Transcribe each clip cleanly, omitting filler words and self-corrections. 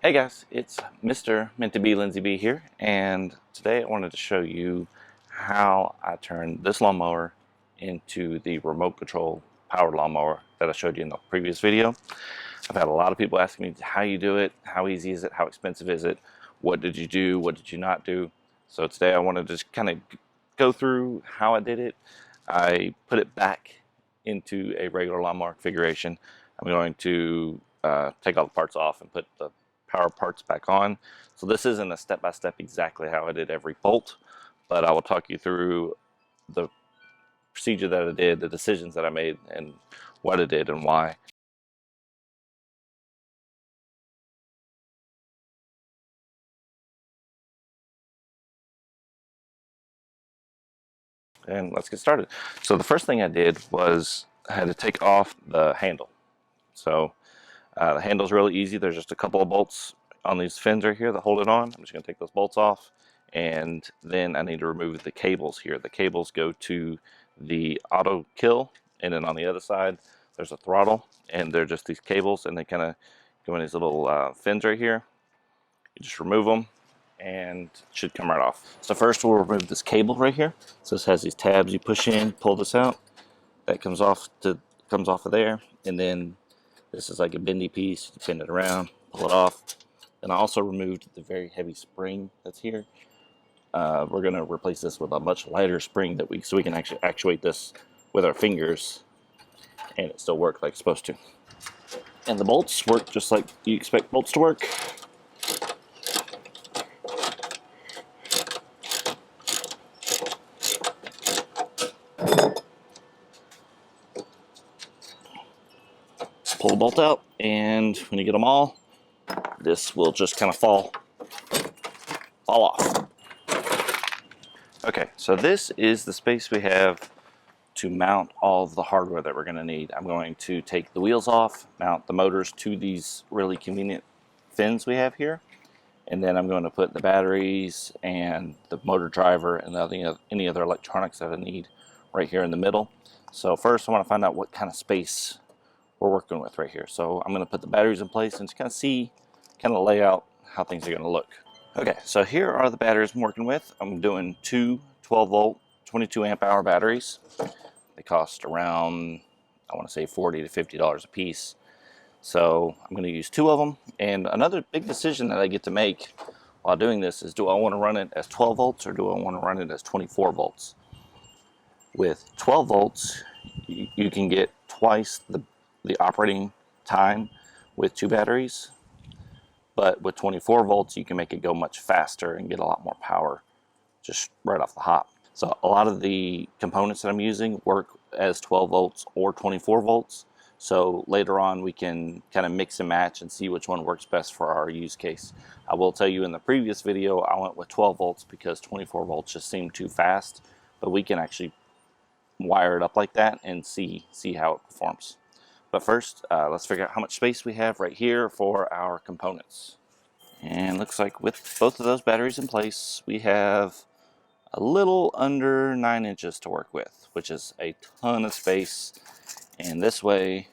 Hey guys, it's Mr. MeantToBeLindseyB here, and today I wanted to show you how I turned this lawnmower into the remote control powered lawnmower that I showed you in the previous video. I've had a lot of people asking me how you do it, how easy is it, how expensive is it, what did you do, what did you not do. So today I want to just kind of go through how I did it. I put it back into a regular lawnmower configuration. I'm going to take all the parts off and put the power parts back on. So this isn't a step-by-step exactly how I did every bolt, but I will talk you through the procedure that I did, the decisions that I made, and what I did and why. And let's get started. So the first thing I did was I had to take off the handle. So the handle's really easy. There's just a couple of bolts on these fins right here that hold it on. I'm just going to take those bolts off, and then I need to remove the cables here. The cables go to the auto kill, and then on the other side there's a throttle, and they're just these cables, and they kind of go in these little fins right here. You just remove them and it should come right off. So first we'll remove this cable right here. So this has these tabs you push in, pull this out, that comes off of there, and then this is like a bendy piece. You bend it around, pull it off. And I also removed the very heavy spring that's here. We're going to replace this with a much lighter spring so we can actually actuate this with our fingers, and it still works like it's supposed to. And the bolts work just like you expect bolts to work. Pull the bolt out, and when you get them all, this will just kind of fall off. Okay, so this is the space we have to mount all of the hardware that we're going to need. I'm going to take the wheels off, mount the motors to these really convenient fins we have here, and then I'm going to put the batteries and the motor driver and any other electronics that I need right here in the middle. So first I want to find out what kind of space we're working with right here. So I'm going to put the batteries in place and just kind of see, lay out how things are going to look. Okay, so here are the batteries I'm working with. I'm doing two 12-volt, 22 amp hour batteries. They cost around, I want to say $40 to $50 a piece. So I'm going to use two of them. And another big decision that I get to make while doing this is, do I want to run it as 12 volts or do I want to run it as 24 volts? With 12 volts, you can get twice the operating time with two batteries, but with 24 volts you can make it go much faster and get a lot more power just right off the hop. So a lot of the components that I'm using work as 12 volts or 24 volts, so later on we can kind of mix and match and see which one works best for our use case. I will tell you, in the previous video I went with 12 volts because 24 volts just seemed too fast, but we can actually wire it up like that and see how it performs. But first, let's figure out how much space we have right here for our components. And looks like with both of those batteries in place, we have a little under 9 inches to work with, which is a ton of space. And this way,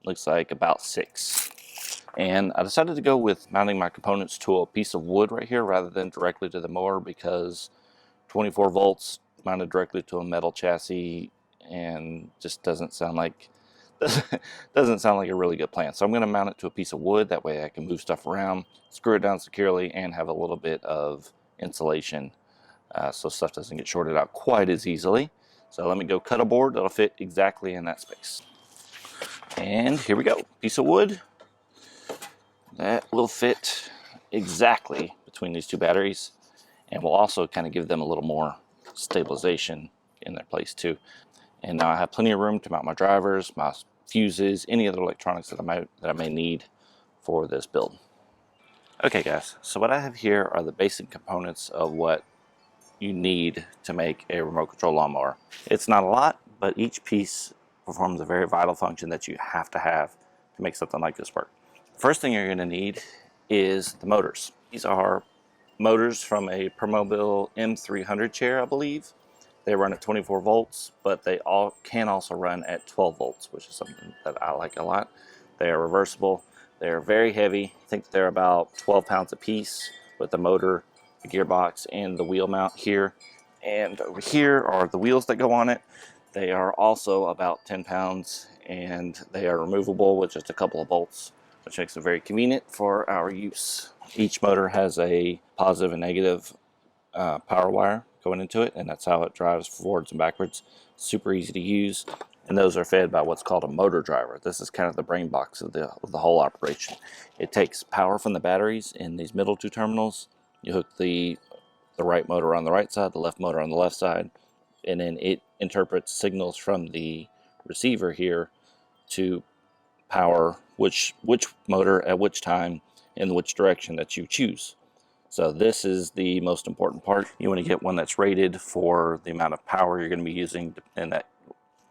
looks like about 6. And I decided to go with mounting my components to a piece of wood right here rather than directly to the mower, because 24 volts mounted directly to a metal chassis and just doesn't sound like a really good plan. So I'm going to mount it to a piece of wood. That way I can move stuff around, screw it down securely, and have a little bit of insulation so stuff doesn't get shorted out quite as easily. So let me go cut a board that'll fit exactly in that space. And here we go. Piece of wood that will fit exactly between these two batteries, and will also kind of give them a little more stabilization in their place too. And now I have plenty of room to mount my drivers, my fuses, any other electronics that I may need for this build. Okay guys, so what I have here are the basic components of what you need to make a remote control lawnmower. It's not a lot, but each piece performs a very vital function that you have to make something like this work. The first thing you're going to need is the motors. These are motors from a Permobil M300 chair, I believe. They run at 24 volts, but they can also run at 12 volts, which is something that I like a lot. They are reversible. They're very heavy. I think they're about 12 pounds a piece with the motor, the gearbox, and the wheel mount here. And over here are the wheels that go on it. They are also about 10 pounds, and they are removable with just a couple of bolts, which makes them very convenient for our use. Each motor has a positive and negative power wire going into it, and that's how it drives forwards and backwards. Super easy to use, and those are fed by what's called a motor driver. This is kind of the brain box of the whole operation. It takes power from the batteries in these middle two terminals. You hook the right motor on the right side, the left motor on the left side, and then it interprets signals from the receiver here to power which motor at which time in which direction that you choose. So this is the most important part. You want to get one that's rated for the amount of power you're going to be using, and that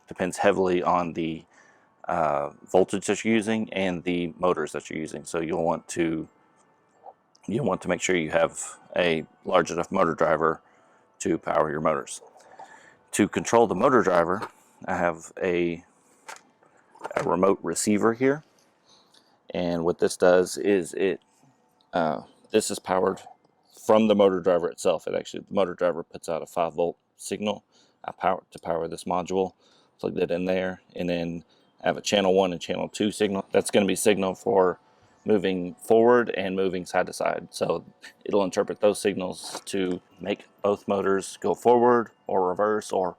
depends heavily on the voltage that you're using and the motors that you're using. So you'll want to make sure you have a large enough motor driver to power your motors. To control the motor driver, I have a remote receiver here, and what this does is this is powered from the motor driver itself. The motor driver puts out a 5-volt signal to power this module. Plug that in there, and then I have a channel 1 and channel 2 signal. That's going to be signal for moving forward and moving side to side. So it'll interpret those signals to make both motors go forward or reverse, or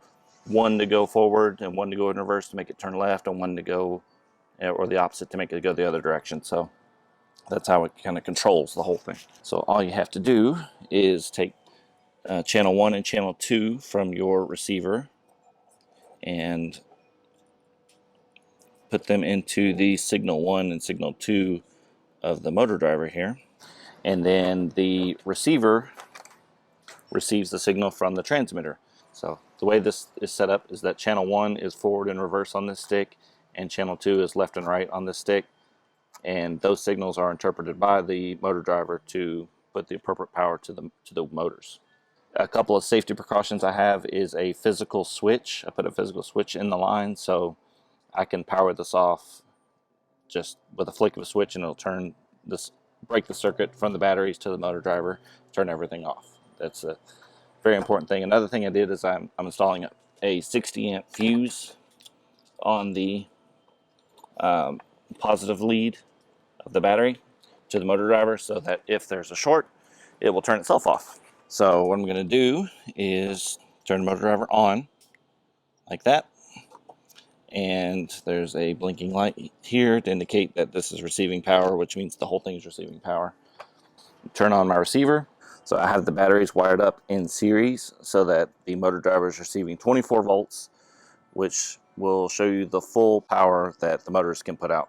one to go forward and one to go in reverse to make it turn left, and one to go, or the opposite to make it go the other direction. So that's how it kind of controls the whole thing. So all you have to do is take channel 1 and channel 2 from your receiver and put them into the signal 1 and signal 2 of the motor driver here. And then the receiver receives the signal from the transmitter. So the way this is set up is that channel 1 is forward and reverse on this stick, and channel 2 is left and right on this stick. And those signals are interpreted by the motor driver to put the appropriate power to the motors. A couple of safety precautions I have is a physical switch. I put a physical switch in the line so I can power this off just with a flick of a switch, and it'll break the circuit from the batteries to the motor driver, turn everything off. That's a very important thing. Another thing I did is I'm installing a 60 amp fuse on the positive lead of the battery to the motor driver, so that if there's a short, it will turn itself off. So what I'm going to do is turn the motor driver on like that, and there's a blinking light here to indicate that this is receiving power, which means the whole thing is receiving power. Turn on my receiver. So I have the batteries wired up in series so that the motor driver is receiving 24 volts, which will show you the full power that the motors can put out.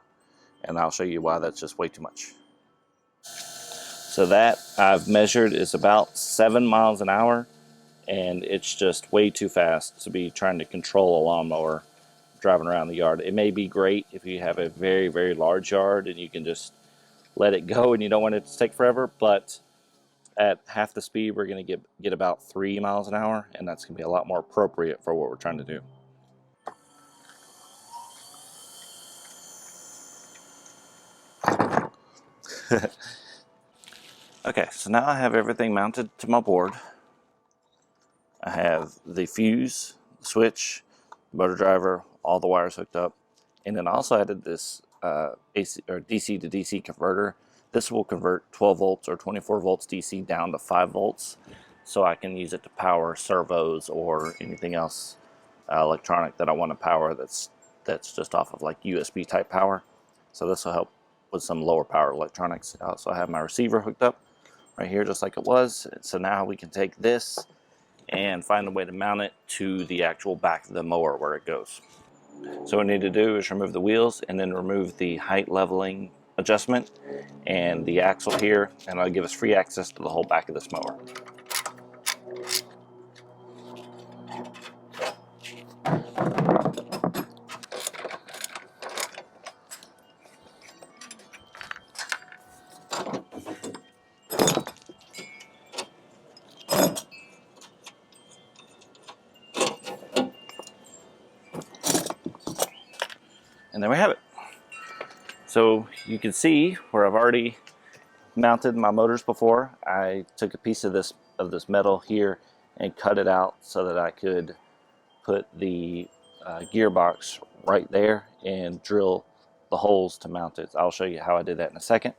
And I'll show you why that's just way too much. So that I've measured is about 7 miles an hour, and it's just way too fast to be trying to control a lawnmower driving around the yard. It may be great if you have a very, very large yard and you can just let it go and you don't want it to take forever, but at half the speed we're going to get about 3 miles an hour, and that's going to be a lot more appropriate for what we're trying to do. Okay, so now I have everything mounted to my board. I have the fuse, the switch, the motor driver, all the wires hooked up, and then I also added this AC or DC to DC converter. This will convert 12 volts or 24 volts DC down to 5 volts, so I can use it to power servos or anything else electronic that I want to power that's just off of like USB type power. So this will help with some lower power electronics. I also have my receiver hooked up right here just like it was. So now we can take this and find a way to mount it to the actual back of the mower where it goes. So what we need to do is remove the wheels and then remove the height leveling adjustment and the axle here, and that'll give us free access to the whole back of this mower. And there we have it. So you can see where I've already mounted my motors before. I took a piece of this metal here and cut it out so that I could put the gearbox right there and drill the holes to mount it. I'll show you how I did that in a second,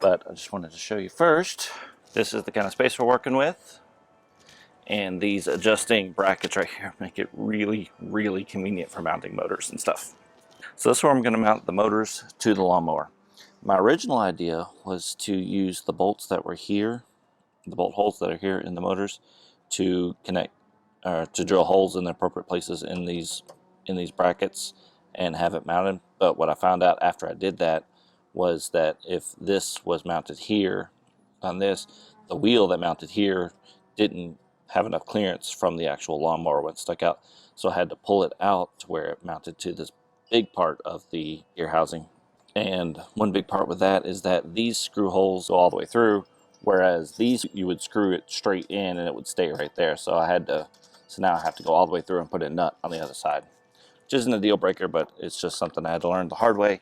but I just wanted to show you first. This is the kind of space we're working with, and these adjusting brackets right here make it really, really convenient for mounting motors and stuff. So this is where I'm going to mount the motors to the lawnmower. My original idea was to use the bolts that were here, the bolt holes that are here in the motors, to connect, to drill holes in the appropriate places in these brackets and have it mounted. But what I found out after I did that was that if this was mounted here on this, the wheel that mounted here didn't have enough clearance from the actual lawnmower when it stuck out. So I had to pull it out to where it mounted to this big part of the gear housing. And one big part with that is that these screw holes go all the way through, whereas these you would screw it straight in and it would stay right there. So now I have to go all the way through and put a nut on the other side, which isn't a deal breaker, but it's just something I had to learn the hard way.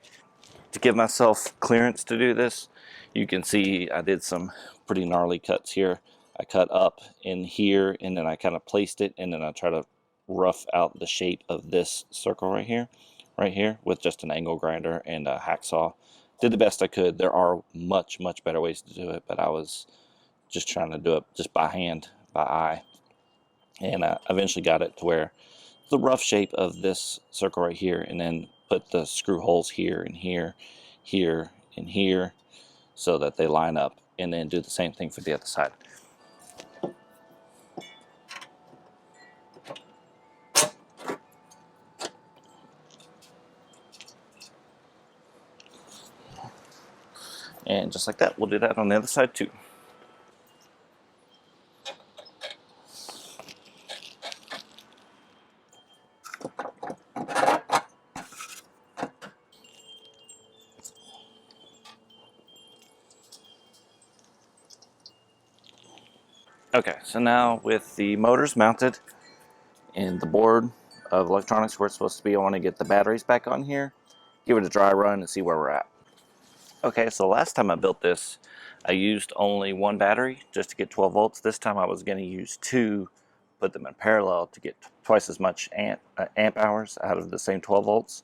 To give myself clearance to do this, you can see I did some pretty gnarly cuts here. I cut up in here and then I kind of placed it, and then I try to rough out the shape of this circle right here with just an angle grinder and a hacksaw. Did the best I could. There are much better ways to do it, but I was just trying to do it just by hand, by eye, and I eventually got it to where the rough shape of this circle right here, and then put the screw holes here and here, here and here, so that they line up, and then do the same thing for the other side. And just like that, we'll do that on the other side too. Okay, so now with the motors mounted and the board of electronics where it's supposed to be, I want to get the batteries back on here, give it a dry run, and see where we're at. Okay, so last time I built this, I used only one battery just to get 12 volts. This time I was going to use two, put them in parallel to get twice as much amp hours out of the same 12 volts.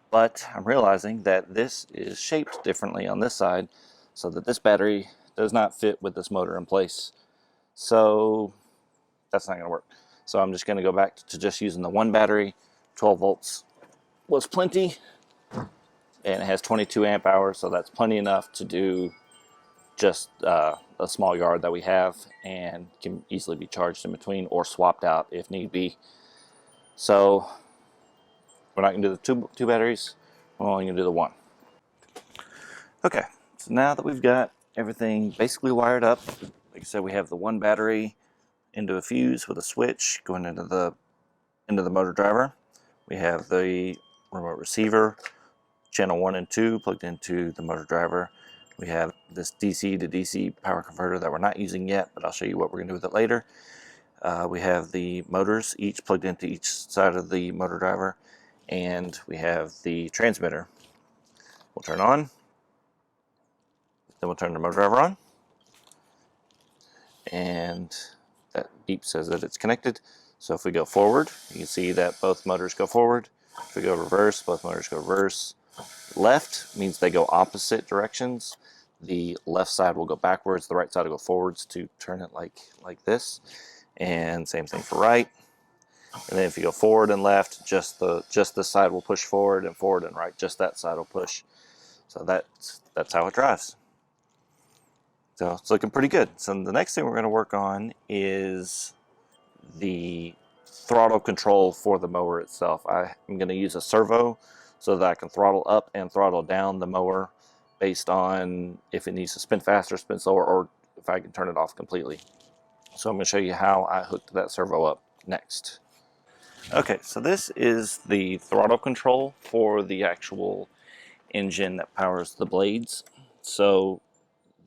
But I'm realizing that this is shaped differently on this side, so that this battery does not fit with this motor in place. So that's not going to work. So I'm just going to go back to just using the one battery. 12 volts was plenty, and it has 22 amp hours, so that's plenty enough to do just a small yard that we have, and can easily be charged in between or swapped out if need be. So we're not going to do the two batteries, we're only going to do the one. Okay, so now that we've got everything basically wired up, like I said, we have the one battery into a fuse with a switch going into the motor driver. We have the remote receiver, channel 1 and 2 plugged into the motor driver. We have this DC to DC power converter that we're not using yet, but I'll show you what we're going to do with it later. We have the motors each plugged into each side of the motor driver, and we have the transmitter. We'll turn on, then we'll turn the motor driver on, and that beep says that it's connected. So if we go forward, you can see that both motors go forward. If we go reverse, both motors go reverse. Left means they go opposite directions. The left side will go backwards, the right side will go forwards to turn it like this. And same thing for right. And then if you go forward and left, just this side will push forward and right, just that side will push. So that's how it drives. So it's looking pretty good. So the next thing we're going to work on is the throttle control for the mower itself. I'm going to use a servo so that I can throttle up and throttle down the mower based on if it needs to spin faster, spin slower, or if I can turn it off completely. So I'm going to show you how I hooked that servo up next. Okay, so this is the throttle control for the actual engine that powers the blades. So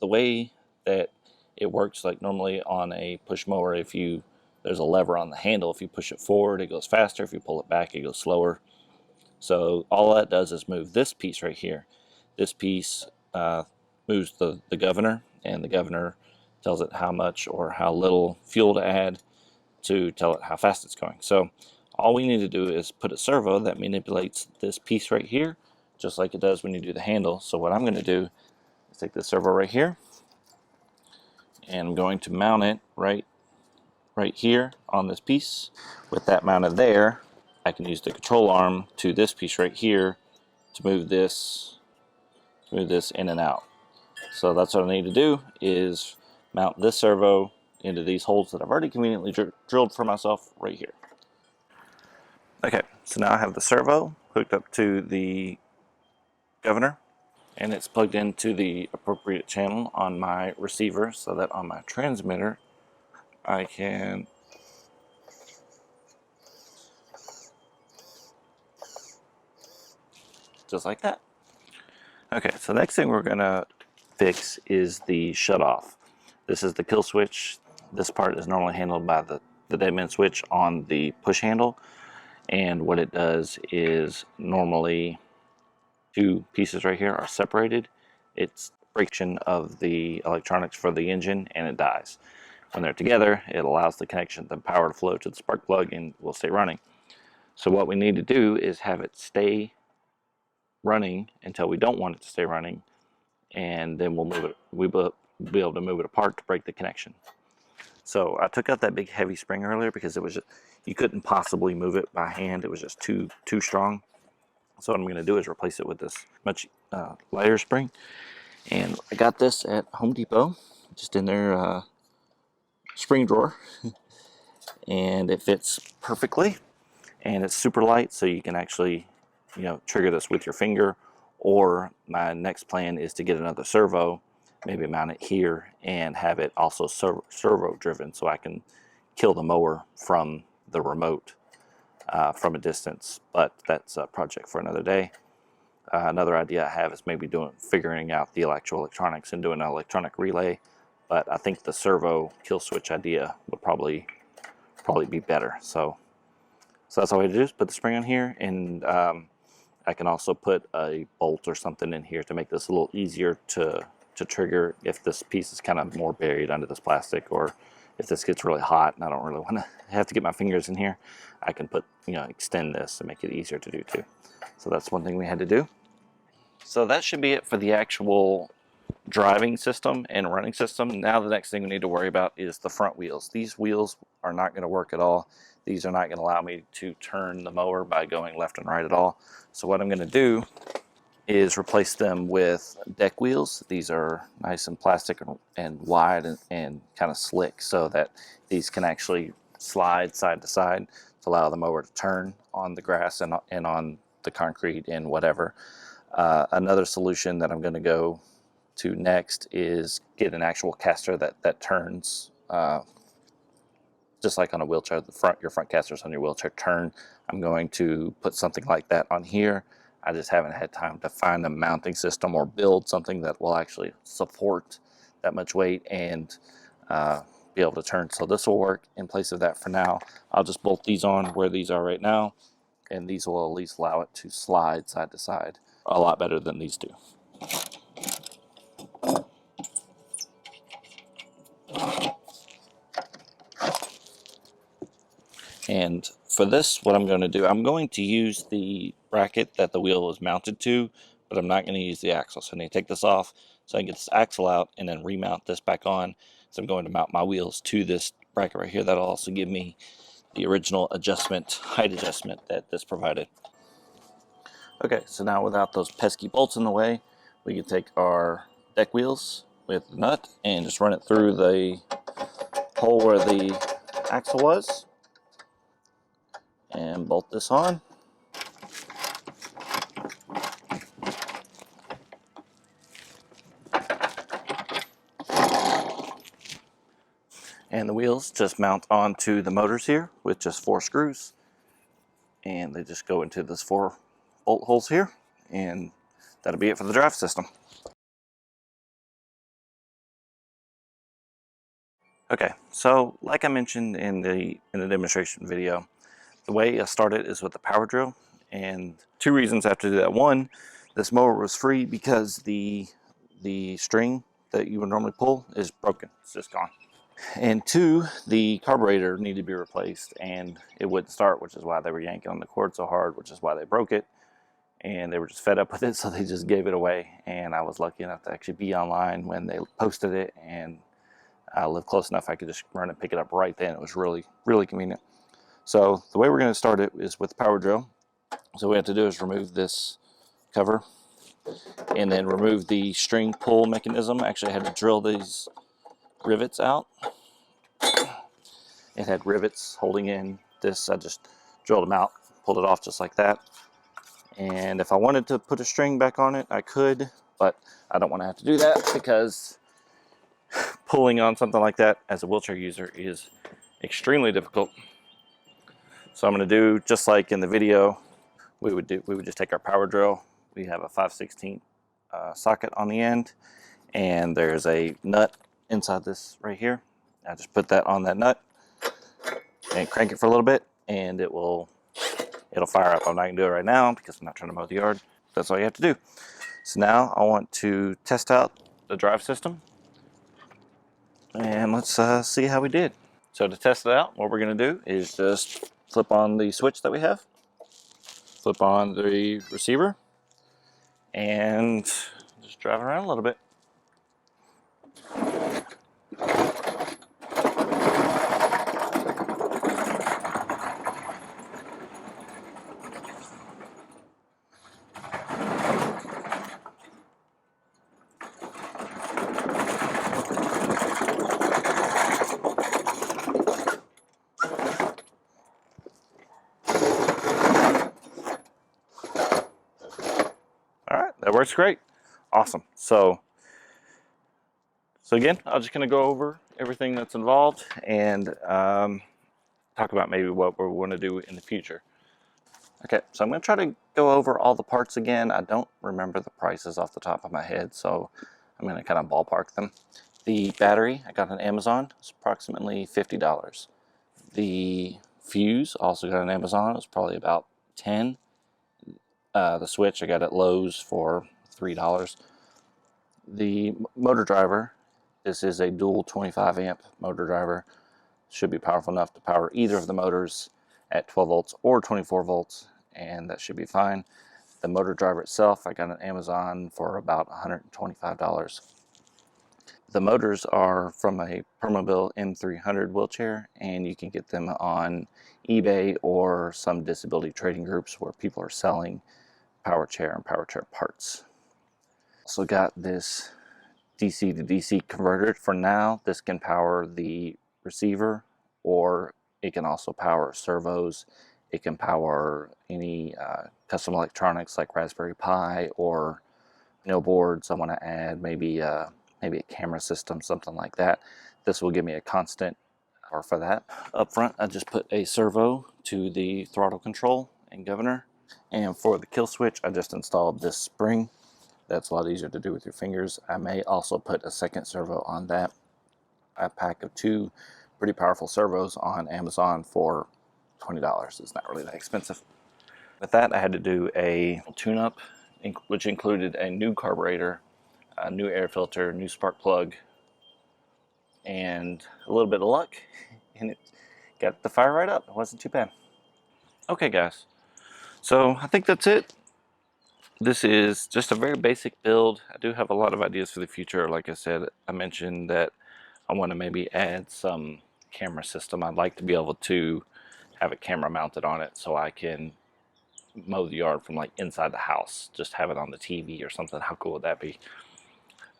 the way that it works, like normally on a push mower, there's a lever on the handle. If you push it forward, it goes faster. If you pull it back, it goes slower. So all that does is move this piece right here. this piece moves the governor, and the governor tells it how much or how little fuel to add to tell it how fast it's going. So all we need to do is put a servo that manipulates this piece right here, just like it does when you do the handle. So what I'm going to do is take this servo right here, and I'm going to mount it right here on this piece. With that mounted there, I can use the control arm to this piece right here to move this in and out. So that's what I need to do, is mount this servo into these holes that I've already conveniently drilled for myself right here. Okay, so now I have the servo hooked up to the governor, and it's plugged into the appropriate channel on my receiver, so that on my transmitter I can just like that. Okay, so the next thing we're gonna fix is the shutoff. This is the kill switch. This part is normally handled by the dead man switch on the push handle, and what it does is normally two pieces right here are separated. It's friction of the electronics for the engine, and it dies. When they're together, it allows the connection, the power to flow to the spark plug, and will stay running. So what we need to do is have it stay running until we don't want it to stay running, and then we'll move it. We'll be able to move it apart to break the connection. So I took out that big heavy spring earlier because it was just, you couldn't possibly move it by hand. It was just too strong. So what I'm going to do is replace it with this much lighter spring. And I got this at Home Depot, just in their spring drawer. And it fits perfectly. And it's super light, so you can actually, trigger this with your finger. Or my next plan is to get another servo, maybe mount it here, and have it also servo driven, so I can kill the mower from the remote from a distance. But that's a project for another day. Another idea I have is maybe figuring out the actual electronics and doing an electronic relay. But I think the servo kill switch idea would probably be better. So that's all we have to do, is put the spring on here, and I can also put a bolt or something in here to make this a little easier to trigger if this piece is kind of more buried under this plastic, or if this gets really hot and I don't really want to have to get my fingers in here. I can extend this and make it easier to do too. So that's one thing we had to do. So that should be it for the actual driving system and running system. Now the next thing we need to worry about is the front wheels. These wheels are not going to work at all. These are not going to allow me to turn the mower by going left and right at all. So what I'm going to do is replace them with deck wheels. These are nice and plastic and wide and kind of slick, so that these can actually slide side to side to allow the mower to turn on the grass and on the concrete and whatever. Another solution that I'm going to go to next is get an actual caster that turns, just like on a wheelchair. Your front casters on your wheelchair turn. I'm going to put something like that on here. I just haven't had time to find a mounting system or build something that will actually support that much weight and be able to turn. So this will work in place of that for now. I'll just bolt these on where these are right now, and these will at least allow it to slide side to side a lot better than these do. And for this, what I'm going to do, I'm going to use the bracket that the wheel is mounted to, but I'm not going to use the axle. So I need to take this off so I can get this axle out and then remount this back on. So I'm going to mount my wheels to this bracket right here. That'll also give me the original height adjustment that this provided. Okay, so now without those pesky bolts in the way, we can take our deck wheels with the nut and just run it through the hole where the axle was, and bolt this on. And the wheels just mount onto the motors here with just 4 screws, and they just go into this 4 bolt holes here, and that'll be it for the drive system. Okay, so like I mentioned in the demonstration video, the way I started is with the power drill, and 2 reasons I have to do that. One, This mower was free because the string that you would normally pull is broken. It's just gone. And 2, the carburetor needed to be replaced, and it wouldn't start, which is why they were yanking on the cord so hard, which is why they broke it. And they were just fed up with it, so they just gave it away. And I was lucky enough to actually be online when they posted it, and I lived close enough I could just run and pick it up right then. It was really, really convenient. So the way we're going to start it is with the power drill. So what we have to do is remove this cover and then remove the string pull mechanism. Actually, I had to drill these rivets out. It had rivets holding in this. I just drilled them out, pulled it off just like that. And if I wanted to put a string back on it, I could, but I don't want to have to do that because pulling on something like that as a wheelchair user is extremely difficult. So I'm going to do just like in the video we would just take our power drill. We have a 5/16 socket on the end, and there's a nut inside this right here. I just put that on that nut and crank it for a little bit, and it'll fire up. I'm not going to do it right now because I'm not trying to mow the yard. That's all you have to do. So now I want to test out the drive system, and let's see how we did. So to test it out, what we're going to do is just flip on the switch that we have, flip on the receiver, and just drive around a little bit. That works great. Awesome. So again, I'm just going to go over everything that's involved and talk about maybe what we want to do in the future. Okay, so I'm going to try to go over all the parts again. I don't remember the prices off the top of my head, so I'm going to kind of ballpark them. The battery I got on Amazon. It's approximately $50. The fuse also got on Amazon. It's probably about $10. The switch I got at Lowe's for $3. The motor driver, this is a dual 25 amp motor driver. Should be powerful enough to power either of the motors at 12 volts or 24 volts, and that should be fine. The motor driver itself I got on Amazon for about $125. The motors are from a Permobil M300 wheelchair, and you can get them on eBay or some disability trading groups where people are selling power chair and power chair parts. Also got this DC to DC converter. For now, this can power the receiver, or it can also power servos. It can power any custom electronics like Raspberry Pi or boards I want to add, maybe a camera system, something like that. This will give me a constant power for that. Up front, I just put a servo to the throttle control and governor. And for the kill switch, I just installed this spring. That's a lot easier to do with your fingers. I may also put a second servo on that. A pack of 2 pretty powerful servos on Amazon for $20. It's not really that expensive. With that, I had to do a tune-up, which included a new carburetor, a new air filter, new spark plug, and a little bit of luck, and it got the fire right up. It wasn't too bad. Okay, guys. So I think that's it. This is just a very basic build. I do have a lot of ideas for the future. Like I said, I mentioned that I want to maybe add some camera system. I'd like to be able to have a camera mounted on it so I can mow the yard from like inside the house. Just have it on the TV or something. How cool would that be?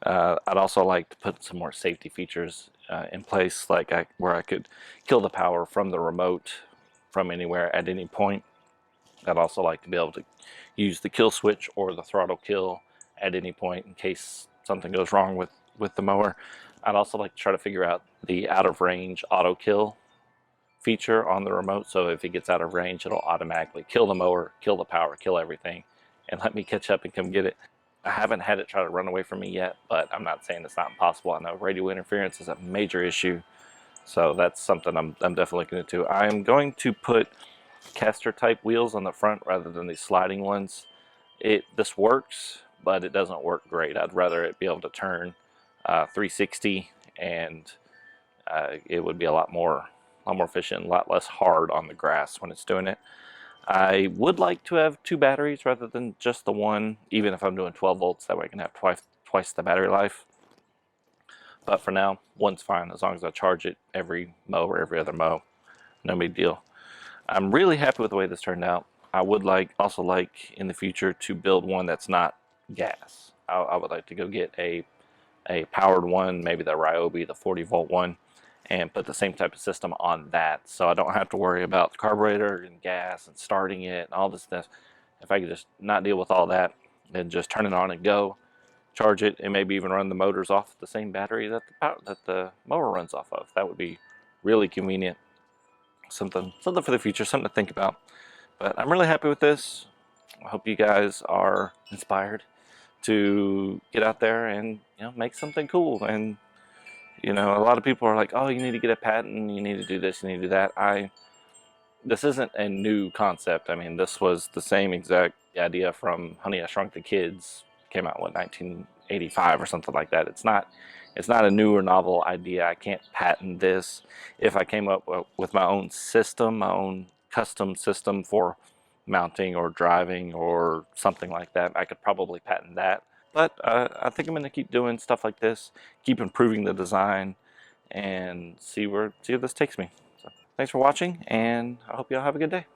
I'd also like to put some more safety features in place, like where I could kill the power from the remote from anywhere at any point. I'd also like to be able to use the kill switch or the throttle kill at any point in case something goes wrong with the mower. I'd also like to try to figure out the out of range auto kill feature on the remote, so if it gets out of range, it'll automatically kill the mower, kill the power, kill everything, and let me catch up and come get it. I haven't had it try to run away from me yet, but I'm not saying it's not impossible. I know radio interference is a major issue, so that's something I'm definitely looking into. I'm going to put caster type wheels on the front rather than these sliding ones. This works, but it doesn't work great. I'd rather it be able to turn 360, and it would be a lot more efficient, a lot less hard on the grass when it's doing it. I would like to have 2 batteries rather than just the one, even if I'm doing 12 volts, that way I can have twice the battery life. But for now, one's fine as long as I charge it every mow or every other mow. No big deal. I'm really happy with the way this turned out. I would also like in the future to build one that's not gas. I would like to go get a powered one, maybe the Ryobi, the 40 volt one, and put the same type of system on that, so I don't have to worry about the carburetor and gas and starting it and all this stuff. If I could just not deal with all that and just turn it on and go, charge it, and maybe even run the motors off the same battery that the mower runs off of, that would be really convenient. Something for the future, something to think about. But I'm really happy with this. I hope you guys are inspired to get out there and make something cool. And a lot of people are like, oh, you need to get a patent, you need to do this, you need to do that. This isn't a new concept. I mean, this was the same exact idea from Honey, I Shrunk the Kids. Came out, what, 1985 or something like that. It's not a new or novel idea. I can't patent this. If I came up with my own system, my own custom system for mounting or driving or something like that, I could probably patent that. But I think I'm going to keep doing stuff like this, keep improving the design, and see where this takes me. So, thanks for watching, and I hope you all have a good day.